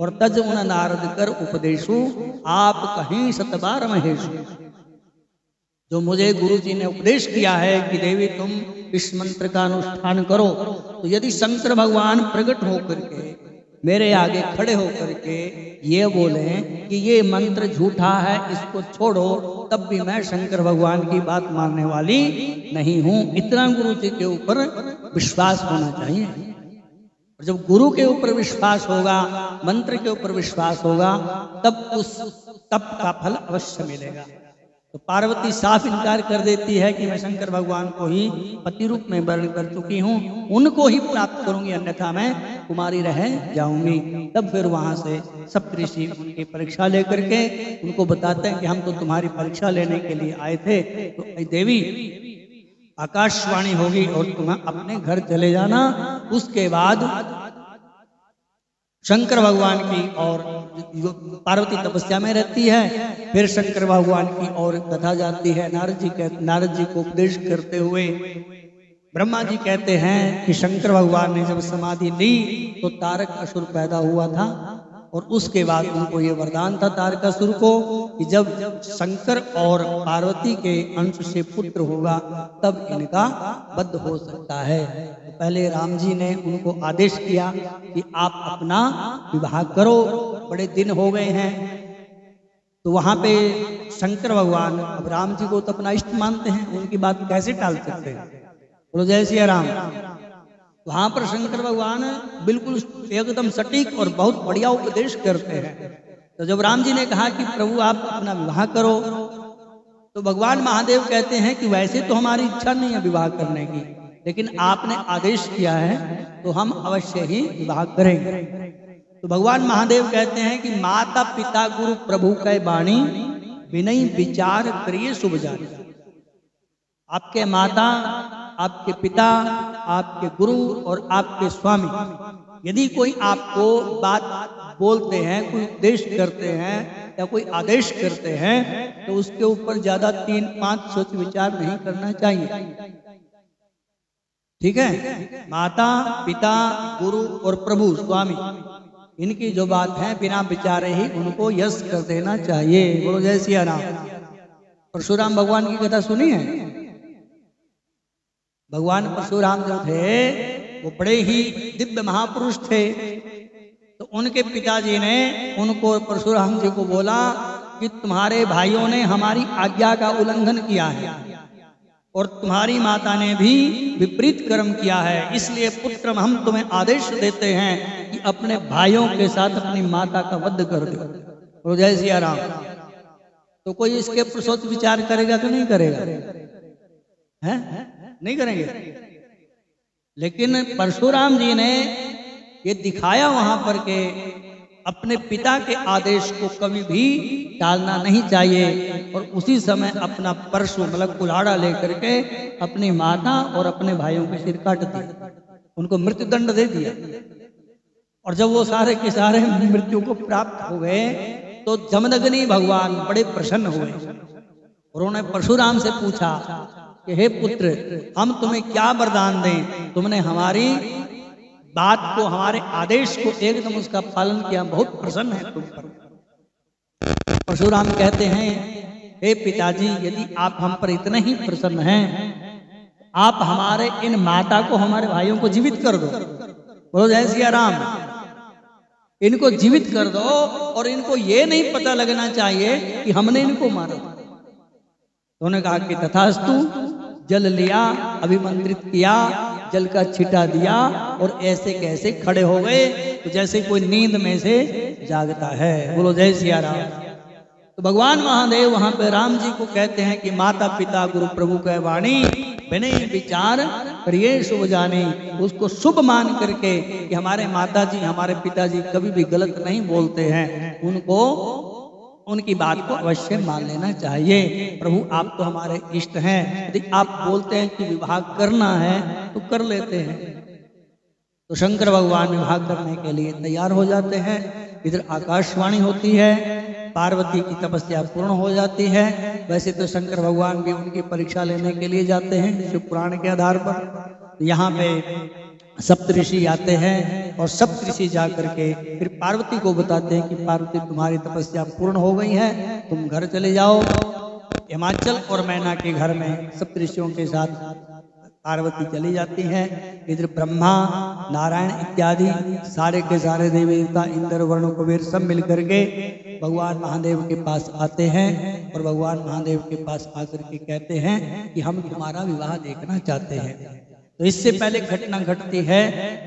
और तज उन नारद कर उपदेशु, आप कहीं सतबार महेशु। जो मुझे गुरु जी ने उपदेश किया है कि देवी तुम इस मंत्र का अनुष्ठान करो, तो यदि शंकर भगवान प्रकट होकर के मेरे आगे खड़े होकर के ये बोले कि ये मंत्र झूठा है, इसको छोड़ो, तब भी मैं शंकर भगवान की बात मानने वाली नहीं हूं। इतना गुरु जी के ऊपर विश्वास होना चाहिए। और जब गुरु के ऊपर विश्वास होगा, मंत्र के ऊपर विश्वास होगा, तब उस तप का फल अवश्य मिलेगा। तो पार्वती साफ इनकार कर देती है कि मैं शंकर भगवान को ही पति रूप में वर्ण कर चुकी हूँ, उनको ही प्राप्त करूंगी, अन्यथा मैं कुमारी रह जाऊंगी। तब फिर वहां से सप्तऋषि उनकी परीक्षा लेकर के उनको बताते हैं कि हम तो तुम्हारी परीक्षा लेने के लिए आए थे, तो देवी आकाशवाणी होगी और तुम अपने घर चले जाना। उसके बाद शंकर भगवान की और पार्वती तपस्या में रहती है, फिर शंकर भगवान की और कथा जाती है। नारद जी को उपदेश करते हुए ब्रह्मा जी कहते हैं कि शंकर भगवान ने जब समाधि ली तो तारक असुर पैदा हुआ था, और उसके बाद उनको ये वरदान था तारकासुर को कि जब शंकर और पार्वती के अंश से पुत्र होगा तब इनका वध हो सकता है। तो पहले राम जी ने उनको आदेश किया कि आप अपना विवाह करो, बड़े दिन हो गए हैं। तो वहां पे शंकर भगवान, अब राम जी को तो अपना इष्ट मानते हैं, उनकी बात कैसे टाल सकते हैं? बोलो जय सिया राम। वहां पर शंकर भगवान बिल्कुल एकदम सटीक और बहुत बढ़िया उपदेश करते हैं। तो जब राम जी ने कहा कि प्रभु आप अपना विवाह करो, तो भगवान महादेव कहते हैं कि वैसे तो हमारी इच्छा नहीं है विवाह करने की, लेकिन आपने आदेश किया है तो हम अवश्य ही विवाह करेंगे। तो भगवान महादेव कहते हैं कि माता पिता गुरु प्रभु कै बाणी, विनय विचार करिए शुभ जानी। आपके माता, आपके पिता, आपके गुरु और आपके स्वामी यदि कोई आपको बात बोलते हैं, कोई उपदेश करते हैं या कोई आदेश करते हैं, तो उसके ऊपर ज्यादा 3-5 सोच विचार नहीं करना चाहिए। ठीक है? माता पिता गुरु और प्रभु स्वामी, इनकी जो बात है बिना विचारे ही उनको यस कर देना चाहिए। बोलो जय सिया राम। परशुराम भगवान की कथा सुनी है? भगवान परशुराम जो थे वो बड़े ही दिव्य महापुरुष थे। तो उनके पिताजी ने उनको, परशुराम जी को बोला कि तुम्हारे भाइयों ने हमारी आज्ञा का उल्लंघन किया है और तुम्हारी माता ने भी विपरीत कर्म किया है, इसलिए पुत्र हम तुम्हें आदेश देते हैं कि अपने भाइयों के साथ अपनी माता का वध कर दो। बोलो जय सिया राम। तो कोई इसके ऊपर सोच विचार करेगा कि नहीं करेगा? हैं? नहीं करेंगे। लेकिन परशुराम जी ने ये दिखाया वहां पर के अपने पिता के आदेश को कभी भी टालना नहीं चाहिए, और उसी समय अपना परशु मतलब कुल्हाड़ा लेकर के अपनी माता और अपने भाइयों के सिर काट दिया, उनको मृत्यु दंड दे दिया। और जब वो सारे के सारे मृत्यु को प्राप्त हो गए तो जमदग्नि भगवान बड़े प्रसन्न हुए। उन्होंने परशुराम से पूछा कि हे पुत्र, हम तुम्हें क्या वरदान दें, तुमने हमारी बात को, हमारे आदेश को एकदम उसका पालन किया, बहुत प्रसन्न है तुम पर। परशुराम कहते हैं, हे पिताजी, यदि आप हम पर इतने ही प्रसन्न हैं, आप हमारे इन माता को, हमारे भाइयों को जीवित कर दो। बोलो जय सिया राम। इनको जीवित कर दो और इनको ये नहीं पता लगना चाहिए कि हमने इनको मारा। तो उन्होंने कहा कि तथास्तु। जल लिया, अभिमंत्रित किया, जल का छिटा दिया और ऐसे कैसे खड़े हो गए तो जैसे कोई नींद में से जागता है। बोलो जय सिया राम। तो भगवान महादेव वहां पे राम जी को कहते हैं कि माता पिता गुरु प्रभु कह वाणी, विनय विचार करिए शुभ जाने। उसको शुभ मान करके कि हमारे माता जी, हमारे पिताजी कभी भी गलत नहीं बोलते हैं, उनको, उनकी बात को अवश्य मान लेना चाहिए। प्रभु आप तो हमारे इष्ट हैं, यदि आप बोलते हैं कि विवाह करना है तो कर लेते हैं। तो शंकर भगवान विवाह करने के लिए तैयार हो जाते हैं। इधर आकाशवाणी होती है, पार्वती की तपस्या पूर्ण हो जाती है। वैसे तो शंकर भगवान भी उनकी परीक्षा लेने के लिए जाते हैं शिव पुराण के आधार पर। यहाँ पे सप्तऋषि आते हैं और सप्तऋषि जा करके फिर पार्वती को बताते हैं कि पार्वती तुम्हारी तपस्या पूर्ण हो गई है, तुम घर चले जाओ। हिमाचल और मैना के घर में सप्तऋषियों के साथ पार्वती चली जाती है। इधर ब्रह्मा, नारायण इत्यादि सारे के सारे देवी देवता, इंद्र, वरुण, कुबेर सब मिलकर के भगवान महादेव के पास आते हैं और भगवान महादेव के पास आकर के कहते हैं कि हम तुम्हारा विवाह देखना चाहते हैं। तो इससे पहले घटना घटती है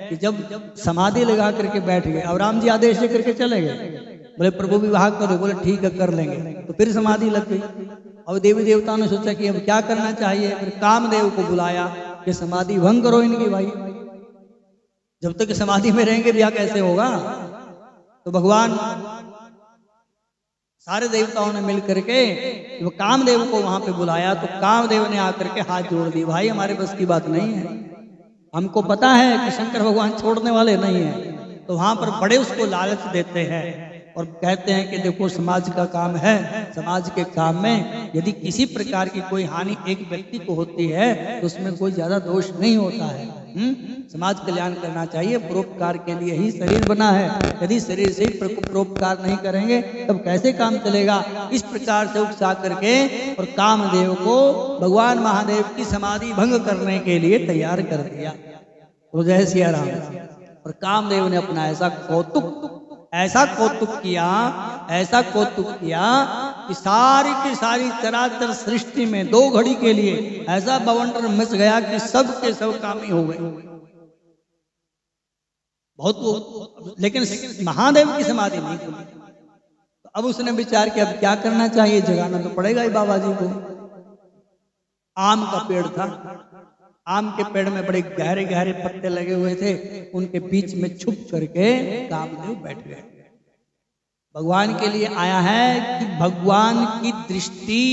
कि जब समाधि लगा करके बैठ गए, अब राम जी आदेश लेकर के चले गए, बोले प्रभु विवाह करो, बोले ठीक है कर लेंगे। तो फिर समाधि लग गई। अब देवी देवताओं ने सोचा कि अब क्या करना चाहिए, फिर कामदेव को बुलाया कि समाधि भंग करो इनकी भाई, जब तक समाधि में रहेंगे ब्याह कैसे होगा। तो भगवान सारे देवताओं ने मिल करके वो कामदेव को वहां पे बुलाया। तो कामदेव ने आकर के हाथ जोड़ दिए, भाई हमारे बस की बात नहीं है, हमको पता है कि शंकर भगवान छोड़ने वाले नहीं है। तो वहां पर बड़े उसको लालच देते हैं और कहते हैं कि देखो समाज का काम है, समाज के काम में यदि किसी प्रकार की कोई हानि एक व्यक्ति को होती है तो उसमें कोई ज्यादा दोष नहीं होता है। समाज कल्याण करना चाहिए, परोपकार के लिए ही शरीर बना है। यदि शरीर से ही परोपकार नहीं करेंगे तब कैसे काम चलेगा। इस प्रकार से उकसा करके और कामदेव को भगवान महादेव की समाधि भंग करने के लिए तैयार कर दिया। तो जय सिया राम। और कामदेव ने अपना ऐसा कौतुक किया, ऐसा कौतुक किया कि सारी की सारी चराचर सृष्टि में 2 घड़ी के लिए ऐसा बवंडर मच गया कि सब के सब कामी हो गए। बहुत, लेकिन महादेव की समाधि नहीं खुली। तो अब उसने विचार किया अब क्या करना चाहिए, जगाना तो पड़ेगा ही बाबा जी को। आम का पेड़ था, आम के पेड़ में बड़े गहरे गहरे पत्ते लगे हुए थे, उनके बीच में छुप करके कामदेव बैठ गए। भगवान के लिए आया है कि भगवान की दृष्टि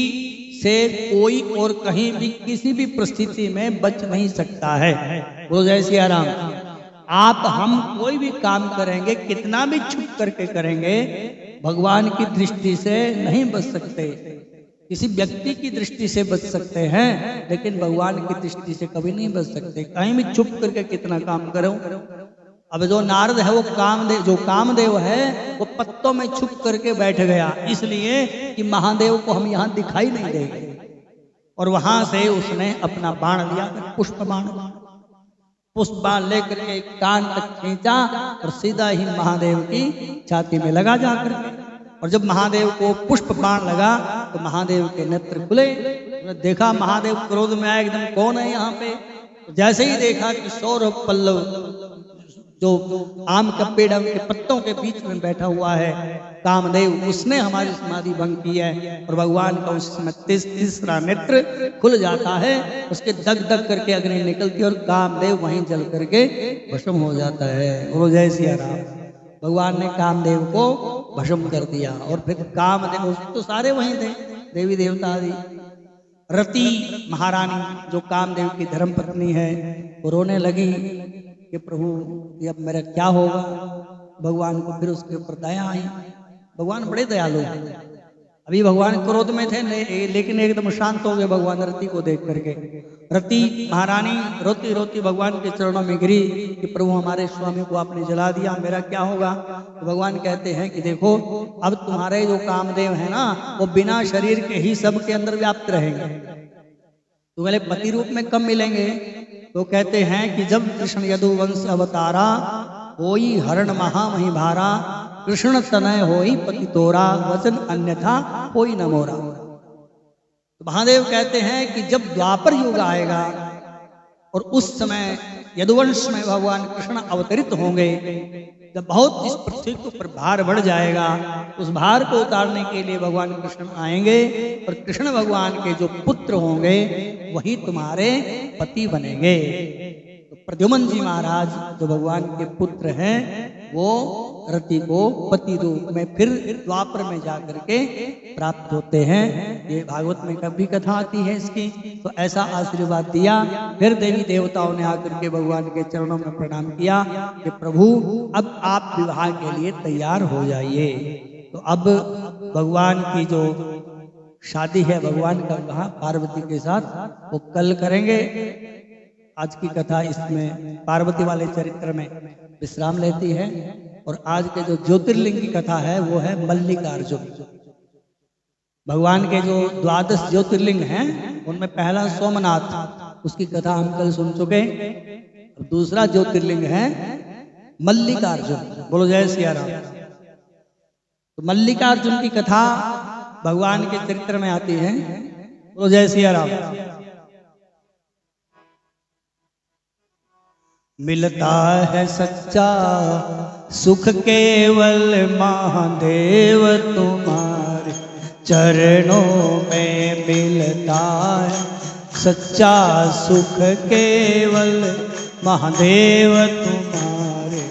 से कोई और कहीं भी किसी भी परिस्थिति में बच नहीं सकता है। बोलो जय सिया राम। आप हम कोई भी काम करेंगे, कितना भी छुप करके करेंगे, भगवान की दृष्टि से नहीं बच सकते। किसी व्यक्ति की दृष्टि से बच सकते हैं लेकिन भगवान की दृष्टि से कभी नहीं बच सकते। कहीं भी छुप करके कितना काम करो। अब जो नारद है वो कामदेव है वो पत्तों में छुप करके बैठ गया, इसलिए कि महादेव को हम यहाँ दिखाई नहीं देंगे। और वहां से उसने अपना बाण लिया, पुष्प बाण लेकर के कान तक खींचा और सीधा ही महादेव की छाती में लगा जाकर। और जब महादेव को पुष्प बाण लगा तो महादेव के नेत्र खुले। देखा महादेव क्रोध में आया, एकदम कौन है यहाँ पे। जैसे ही देखा कि सौरभ पल्लव जो आम का पेड़ के पत्तों के बीच में बैठा हुआ है कामदेव, उसने हमारी समाधि भंग की है। और भगवान का उस समय तीसरा नेत्र खुल जाता है, उसके दग दग करके अग्नि निकलती है और कामदेव वहीं जल करके भस्म हो जाता है। बोलो जय सिया राम। भगवान ने कामदेव को भस्म कर दिया। और फिर कामदेव तो सारे वहीं थे, देवी देवता आदि। रति महारानी जो कामदेव की धर्म पत्नी है, वो रोने लगी कि प्रभु ये अब मेरा क्या होगा। भगवान को फिर उसके ऊपर दया आई। भगवान बड़े दयालु हैं। अभी भगवान क्रोध में थे लेकिन एकदम शांत हो गए भगवान रति को देख करके। रति महारानी रोती रोती भगवान के चरणों में गिरी कि प्रभु हमारे स्वामी को आपने जला दिया, मेरा क्या होगा। तो भगवान कहते हैं कि देखो अब तुम्हारे जो कामदेव है ना, वो बिना शरीर के ही सबके अंदर व्याप्त रहेंगे, तो पहले पति रूप में कब मिलेंगे। तो कहते हैं कि जब कृष्ण यदुवंश अवतारा होई हरण महामही भारा, कृष्ण तनय होई पति तोरा, वचन अन्यथा होई न मोरा। तो महादेव कहते हैं कि जब द्वापर युग आएगा और उस समय यदुवंश में भगवान कृष्ण अवतरित होंगे, जब बहुत इस पृथ्वी के ऊपर भार बढ़ जाएगा, उस भार को उतारने के लिए भगवान कृष्ण आएंगे और कृष्ण भगवान के जो पुत्र होंगे वही तुम्हारे पति बनेंगे। तो प्रद्युम्न जी महाराज जो भगवान के पुत्र हैं, वो रति को पति रूप में फिर द्वापर में जाकर के प्राप्त होते हैं। ये भागवत में कभी कथा आती है इसकी। तो ऐसा आशीर्वाद दिया। फिर देवी देवताओं ने आकर के भगवान के चरणों में प्रणाम किया कि प्रभु अब आप विवाह के लिए तैयार हो जाइए। तो अब भगवान की जो शादी है, भगवान का विवाह पार्वती के साथ वो कल करेंगे। आज की कथा इसमें पार्वती वाले चरित्र में विश्राम लेती है। और आज के जो ज्योतिर्लिंग की कथा है वो है मल्लिकार्जुन। भगवान के जो 12 ज्योतिर्लिंग हैं उनमें पहला सोमनाथ, उसकी कथा हम कल सुन चुके। दूसरा ज्योतिर्लिंग है मल्लिकार्जुन। बोलो जय सिया राम। तो मल्लिकार्जुन की कथा भगवान के चरित्र में आती है। बोलो जय सिया राम। मिलता है सच्चा सुख केवल महादेव तुम्हारे चरणों में मिलता है सच्चा सुख केवल महादेव तुम्हारे।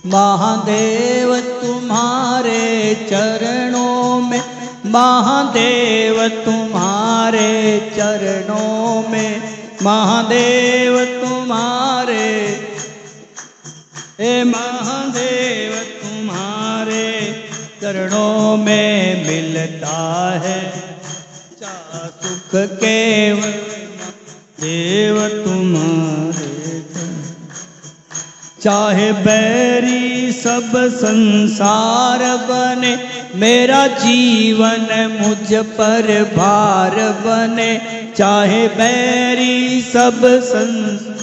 महादेव तुम्हारे चरणों में, महादेव तुम्हारे चरणों में, महादेव तुम्हारे, हे महादेव तुम्हारे चरणों में मिलता है सुख केवल देव तुम्हारे। चाहे बैरी सब संसार बने, मेरा जीवन मुझ पर भार बने। चाहे बैरी सब संसार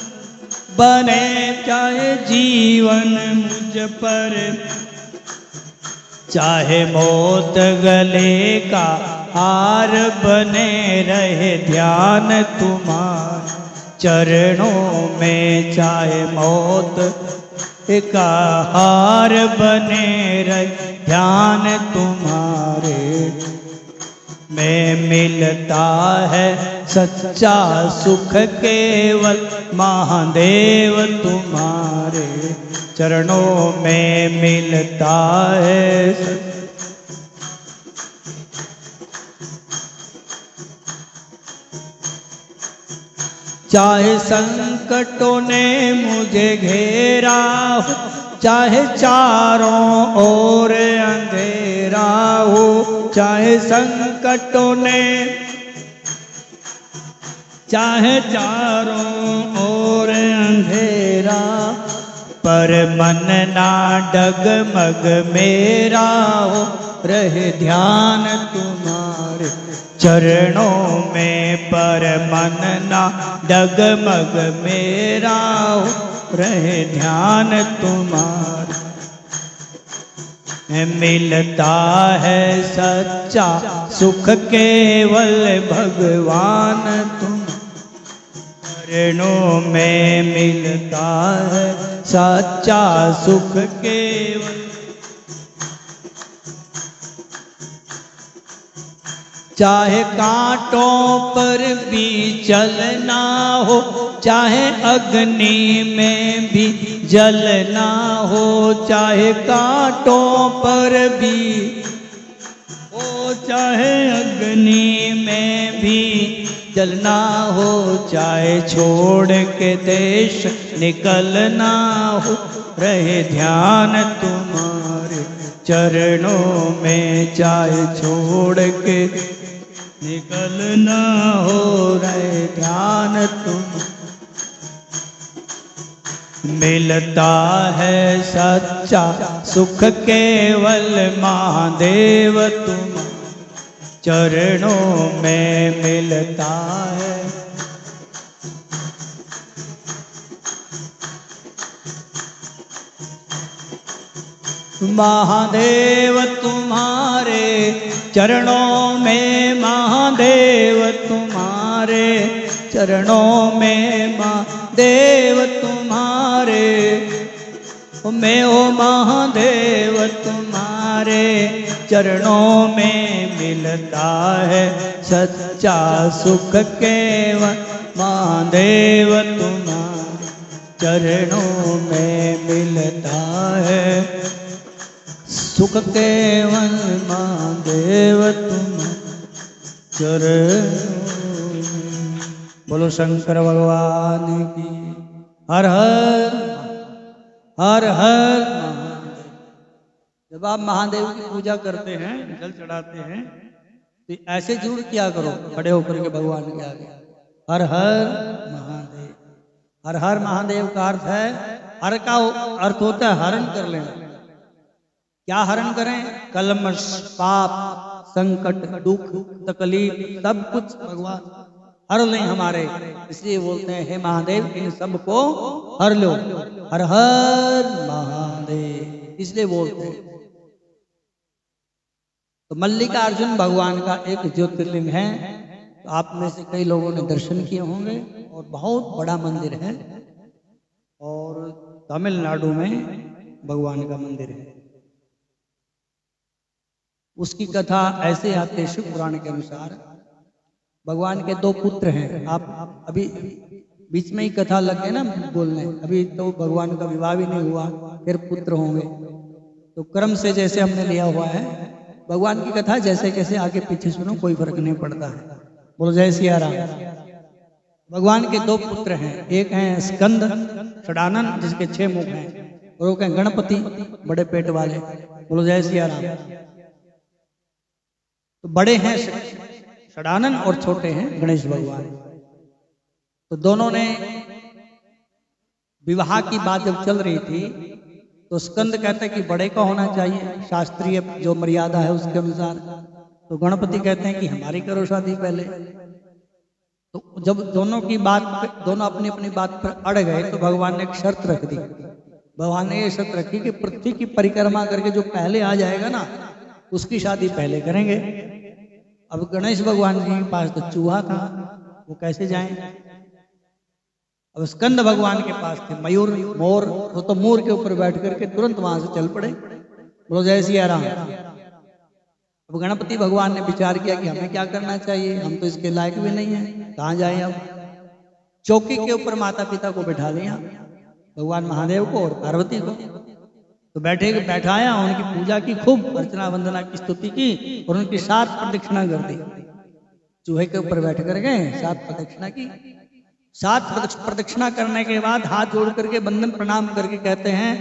बने, चाहे जीवन मुझ पर, चाहे मौत गले का हार बने रहे ध्यान तुम्हारे चरणों में। चाहे मौत का हार बने रहे ध्यान तुम्हारे में मिलता है सच्चा सुख केवल महादेव तुम्हारे चरणों में मिलता है। चाहे संकटों ने मुझे घेरा हो, चाहे चारों ओर अंधेरा हो, चाहे संकटों ने, चाहे चारों ओर अंधेरा, पर मन ना डगमग मेरा हो, रहे ध्यान तुम्हारे चरणों में। पर मन ना डगमग मेरा हो, रहे ध्यान तुम्हारे मिलता है सच्चा सुख केवल भगवान तुम चरणों में मिलता है सच्चा सुख केवल। चाहे कांटों पर भी चलना हो, चाहे अग्नि में भी जलना हो, चाहे कांटों पर भी हो, चाहे अग्नि में भी जलना हो, चाहे छोड़ के देश निकलना हो, रहे ध्यान तुम्हारे चरणों में। चाहे छोड़ के निकलना हो, रहे ध्यान तुम। मिलता है सच्चा सुख केवल महादेव तुम चरणों में मिलता है। महादेव तुम्हारे चरणों में, महादेव तुम्हारे चरणों में, महादेव तुम्हारे मैं ओ महादेव तुम्हारे चरणों में मिलता है सच्चा सुख केवल महादेव तुम्हारे चरणों में मिलता है सुख केवल महादेव तुम चरणों। बोलो शंकर भगवान की हर हर हर हर। जब आप महादेव की पूजा करते हैं, जल चढ़ाते हैं, तो ऐसे जरूर किया करो खड़े होकर के भगवान के आगे हर हर महादेव। हर हर महादेव का अर्थ है, हर का अर्थ होता है हरण कर लेना। क्या हरण करें? कलमश, पाप, संकट, दुख, तकलीफ सब कुछ भगवान हर लें हमारे। इसलिए बोलते हैं हे महादेव इन सब को हर लो। हर हर महादेव इसलिए बोलते हैं। तो मल्लिकार्जुन भगवान का एक ज्योतिर्लिंग है। तो आप में से कई लोगों ने दर्शन किए होंगे और बहुत बड़ा मंदिर है और तमिलनाडु में भगवान का मंदिर है। उसकी कथा ऐसे आते हैं शिव पुराण के अनुसार। भगवान के दो पुत्र हैं। आप अभी बीच में ही कथा लग गए ना बोलने, अभी तो भगवान का विवाह भी नहीं हुआ, फिर पुत्र होंगे। तो क्रम से जैसे हमने लिया हुआ है भगवान की कथा, जैसे कैसे आगे पीछे सुनो कोई फर्क नहीं पड़ता है। बोलो जय सिया राम। भगवान के दो पुत्र हैं, एक हैं स्कंद षडानन जिसके 6 मुख हैं, और वो हैं गणपति बड़े पेट वाले। बोलो जय सिया राम। तो बड़े हैं षडानन और छोटे हैं गणेश भगवान। तो दोनों ने विवाह की बात जब चल रही थी तो स्कंद कहते हैं कि बड़े का होना चाहिए शास्त्रीय जो मर्यादा है उसके अनुसार। तो गणपति कहते हैं कि हमारी करो शादी पहले। तो जब दोनों की बात दोनों अपनी अपनी बात पर अड़ गए तो भगवान ने एक शर्त रख दी। भगवान ने ये शर्त रखी कि पृथ्वी की परिक्रमा करके जो पहले आ जाएगा ना उसकी शादी पहले करेंगे। अब गणेश भगवान जी के पास तो चूहा था, वो कैसे जाएं? अब स्कंद भगवान के पास थे मयूर मोर, वो तो मोर के ऊपर बैठ करके तुरंत वहां से चल पड़े। बोलो जय सिया राम। अब गणपति भगवान ने विचार किया कि हमें क्या करना चाहिए, हम तो इसके लायक भी नहीं है, कहाँ जाए। अब चौकी के ऊपर माता पिता को बैठा लिया, भगवान महादेव को और पार्वती को। तो बैठाया, उनकी पूजा की, खूब अर्चना वंदना की स्तुति की और उनकी 7 प्रदक्षिणा कर दी। चूहे के ऊपर बैठ कर गए, 7 प्रदक्षिणा की। 7 प्रदक्षिणा करने के बाद हाथ जोड़ करके बंदन प्रणाम करके कहते हैं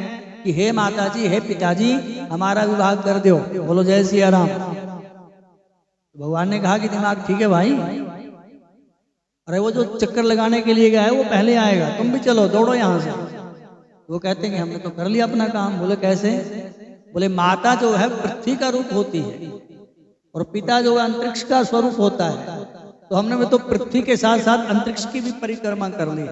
कि हे माता जी, हे पिताजी, हमारा विवाह कर दो। बोलो जय सिया राम। भगवान ने कहा कि दिमाग ठीक है भाई, अरे वो जो चक्कर लगाने के लिए गया है वो पहले आएगा, तुम भी चलो दौड़ो यहाँ से। वो कहते हैं कि हमने तो कर लिया अपना काम। बोले कैसे? बोले माता जो है पृथ्वी का रूप होती है और पिता जो है अंतरिक्ष का स्वरूप होता है। तो हमने तो पृथ्वी के साथ साथ अंतरिक्ष की भी परिक्रमा कर ली।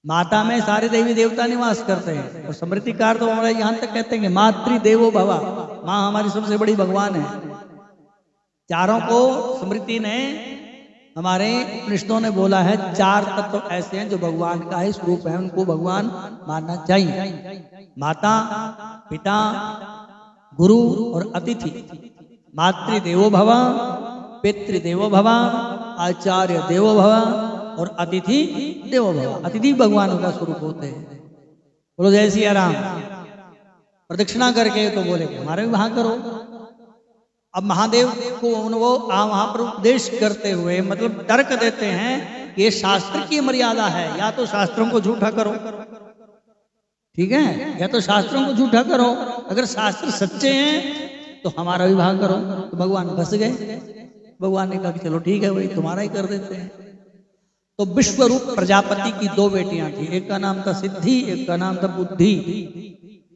माता में सारे देवी देवता निवास करते हैं और स्मृतिकार तो हमारे यहाँ तक कहते हैं कि मातृ देवो भवा, माँ हमारी सबसे बड़ी भगवान है। चारों को स्मृति ने हमारे उपनिषदों ने बोला है 4 तत्व ऐसे हैं जो भगवान का ही स्वरूप है, उनको भगवान मानना चाहिए। माता, पिता, गुरु और अतिथि। मातृदेवो भव, पितृदेवो भव, आचार्य देवो भव और अतिथि देवो भव। अतिथि भगवान का स्वरूप होते हैं। बोलो जय सिया राम। प्रदक्षिणा करके तो बोले हमारे भी वहां करो। अब महादेव को वो वहां पर उपदेश करते हुए मतलब तर्क देते हैं कि ये शास्त्र की मर्यादा है, या तो शास्त्रों को झूठा करो, ठीक है, या तो शास्त्रों को झूठा करो। अगर शास्त्र सच्चे हैं तो हमारा विवाह करो। तो भगवान फंस गए। भगवान ने कहा कि चलो ठीक है, वही तुम्हारा ही कर देते हैं। तो विश्वरूप प्रजापति की 2 बेटियां थी, एक का नाम था सिद्धि, एक का नाम था बुद्धि।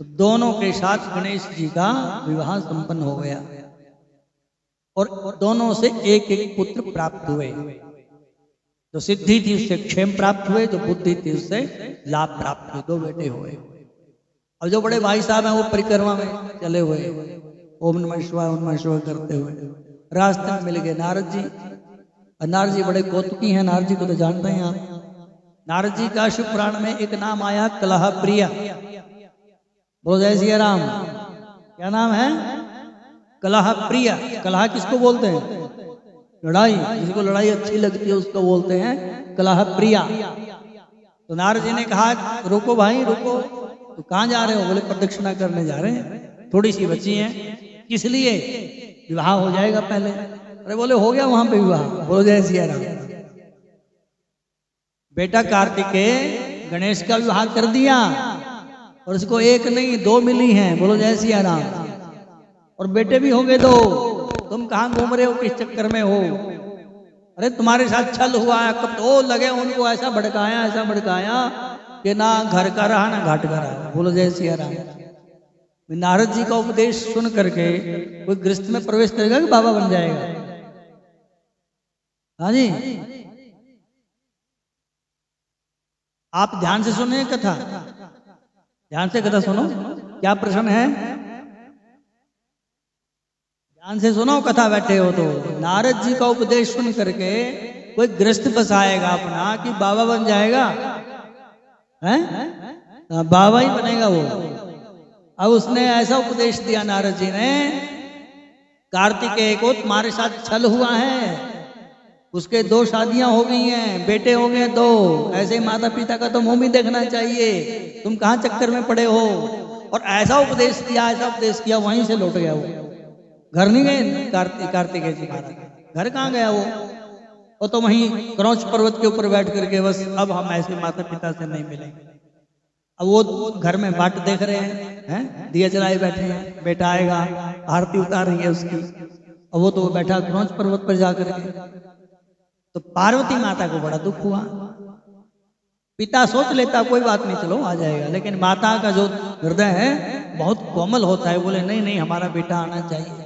तो दोनों के साथ गणेश जी का विवाह संपन्न हो गया और दोनों से एक एक पुत्र प्राप्त हुए। जो सिद्धि थी उससे क्षेम प्राप्त हुए, जो बुद्धि थी उससे लाभ प्राप्त हुए। 2 बेटे हुए। और जो बड़े भाई साहब हैं वो परिक्रमा में चले हुए, ओम नमः शिवाय ओम नमः शिवाय करते हुए रास्ते में मिल गए नारद जी। और नारद जी बड़े कौतुकी हैं, नारद जी को तो जानते हैं आप। नारद जी का शिव पुराण में एक नाम आया कलह प्रिय। बोलो जय सिया राम। क्या नाम है? कलह प्रिय। कलह किसको बोलते हैं? लड़ाई। जिसको लड़ाई अच्छी लगती है उसको बोलते हैं कलह प्रिया। तो नारद जी ने कहा रुको भाई रुको, तो कहाँ जा रहे हो? बोले प्रदक्षिणा करने जा रहे हैं, थोड़ी सी बची है। किस लिए? विवाह हो जाएगा पहले। अरे बोले हो गया वहां पे विवाह। बोलो जय सिया राम। बेटा कार्तिकेय गणेश का विवाह कर दिया और उसको 1 नहीं 2 मिली हैं। बोलो जय सिया राम। और बेटे भी हो गए 2। तुम कहाँ घूम रहे हो, किस चक्कर में हो? अरे तुम्हारे साथ छल हुआ है। कब तो लगे उनको ऐसा भड़काया कि ना घर का रहा ना घाट का रहा। बोलो जय सिया राम। नारद जी का उपदेश सुन करके कोई गृहस्थ में प्रवेश करेगा कि बाबा बन जाएगा? हाँ जी, आप ध्यान से सुनिए कथा, ध्यान से कथा सुनो। क्या प्रश्न है? ध्यान से सुनो कथा, बैठे हो तो। नारद जी का उपदेश सुन करके कोई गृहस्थ बसाएगा अपना कि बाबा बन जाएगा? हैं? बाबा ही बनेगा वो। अब उसने ऐसा उपदेश दिया नारद जी ने, कार्तिकेय को तुम्हारे साथ छल हुआ है, उसके 2 शादियां हो गई हैं, बेटे हो गए 2। ऐसे माता पिता का तो मुंह भी देखना चाहिए, तुम कहाँ चक्कर में पड़े हो? और ऐसा उपदेश किया, वहीं से लौट गया वो। घर नहीं गए कार्तिकेय जी महाराज। घर कहाँ गया वो तो वहीं क्रौच पर्वत के ऊपर बैठ करके बस अब हम ऐसे माता पिता से नहीं मिलेंगे। अब वो घर में बाट देख रहे हैं, दिया जलाए बैठे हैं, बेटा आएगा, आरती उतार रही है उसकी। और वो तो बैठा क्रौच पर्वत पर जाकर के। तो पार्वती माता को बड़ा दुख हुआ। पिता सोच लेता कोई बात नहीं, चलो आ जाएगा, लेकिन माता का जो हृदय है बहुत कोमल होता है। बोले नहीं नहीं हमारा बेटा आना चाहिए।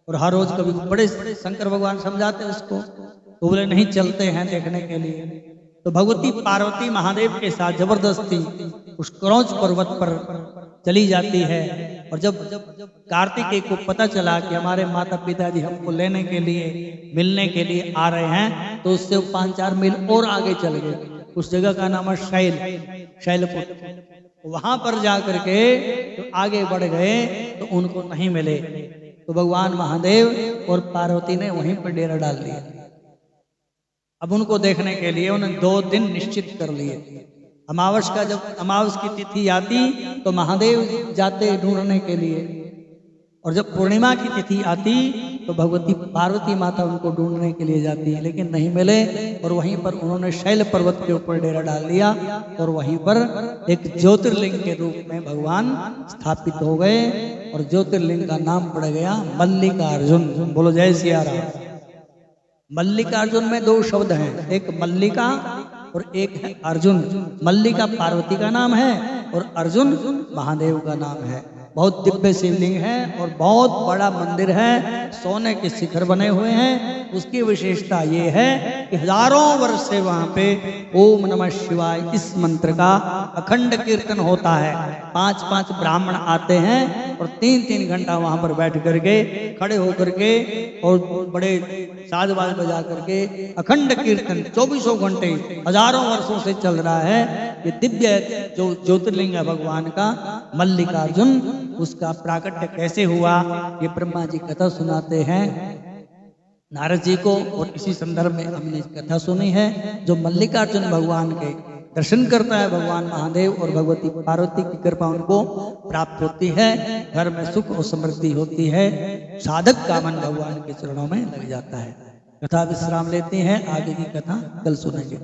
और हर रोज कभी बड़े शंकर भगवान समझाते उसको, तो बोले नहीं चलते हैं देखने के लिए। तो भगवती पार्वती महादेव के साथ जबरदस्ती उस क्रौच पर्वत पर चली जाती है। और जब कार्तिकेय को पता चला कि हमारे माता पिताजी हमको लेने के लिए मिलने के लिए आ रहे हैं, तो उससे 5-4 मील और आगे चल गए। उस जगह का नाम है शैलपुर। वहां पर जा करके तो आगे बढ़ गए तो उनको नहीं मिले। तो भगवान महादेव और पार्वती ने वहीं पर डेरा डाल लिया। अब उनको देखने के लिए उन्होंने 2 दिन निश्चित कर लिए। अमावस का जब अमावस की तिथि आती तो महादेव जाते ढूंढने के लिए, और जब पूर्णिमा की तिथि आती तो भगवती पार्वती माता उनको ढूंढने के लिए जाती है, लेकिन नहीं मिले। और वहीं पर उन्होंने शैल पर्वत के ऊपर डेरा डाल दिया और वहीं पर एक ज्योतिर्लिंग के रूप में भगवान स्थापित हो गए। और ज्योतिर्लिंग का नाम पड़ गया मल्लिकार्जुन। बोलो जय सिया राम। मल्लिकार्जुन में 2 शब्द हैं, एक मल्लिका और एक है अर्जुन। मल्लिका पार्वती का नाम है और अर्जुन महादेव का नाम है। बहुत दिव्य शिवलिंग है और बहुत बड़ा मंदिर है, सोने के शिखर बने हुए हैं। उसकी विशेषता ये है कि हजारों वर्ष से वहां पे ओम नमः शिवाय इस मंत्र का अखंड कीर्तन होता है। 5-5 ब्राह्मण आते हैं और 3-3 घंटा वहां पर बैठ करके खड़े होकर के और बड़े साज बाज बजा करके अखंड कीर्तन 24 घंटे हजारों वर्षों से चल रहा है। ये दिव्य जो ज्योतिर्लिंग है भगवान का मल्लिकार्जुन, उसका प्राकट्य कैसे हुआ ये ब्रह्मा जी कथा सुनाते हैं नारद जी को। और इसी संदर्भ में हमने कथा सुनी है। जो मल्लिकार्जुन भगवान के दर्शन करता है भगवान महादेव और भगवती पार्वती की कृपा उनको प्राप्त होती है, घर में सुख और समृद्धि होती है, साधक का मन भगवान के चरणों में लग जाता है। कथा विश्राम लेते हैं, आगे की कथा कल सुनेंगे।